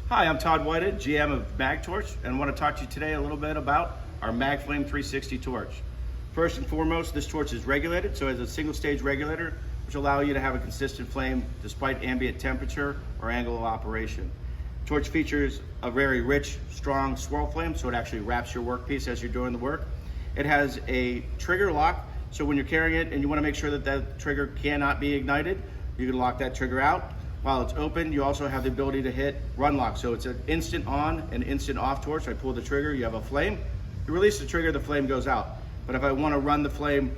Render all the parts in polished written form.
Hi, I'm Todd Whitehead, GM of Mag-Torch, and want to talk to you today a little bit about our MagFlame 360 torch. First and foremost, this torch is regulated, so it has a single stage regulator, which allows you to have a consistent flame despite ambient temperature or angle of operation. Torch features a very rich, strong swirl flame, so it actually wraps your workpiece as you're doing the work. It has a trigger lock, so when you're carrying it and you want to make sure that that trigger cannot be ignited, you can lock that trigger out. While it's open, you also have the ability to hit run lock. So it's an instant on and instant off torch. I pull the trigger, you have a flame. You release the trigger, the flame goes out. But if I want to run the flame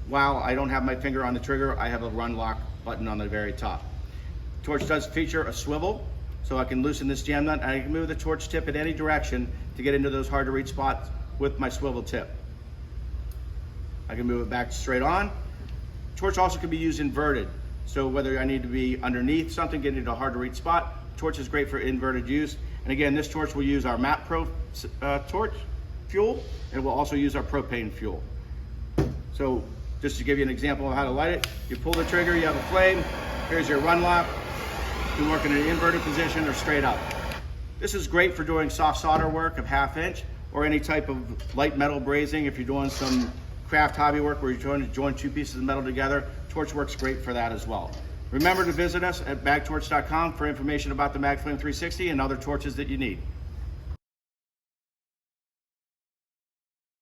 while I don't have my finger on the trigger, I have a run lock button on the very top. Torch does feature a swivel, so I can loosen this jam nut and I can move the torch tip in any direction to get into those hard to reach spots with my swivel tip. I can move it back straight on. Torch also can be used inverted. So whether I need to be underneath something, get into a hard to reach spot, torch is great for inverted use. And again, this torch will use our MAP-Pro torch fuel, and we'll also use our propane fuel. So just to give you an example of how to light it, you pull the trigger, you have a flame, here's your run lock. You can work in an inverted position or straight up. This is great for doing soft solder work of 1/2 inch or any type of light metal brazing. If you're doing some craft hobby work where you're trying to join two pieces of metal together, torch works great for that as well. Remember to visit us at magtorch.com for information about the MagFlame 360 and other torches that you need.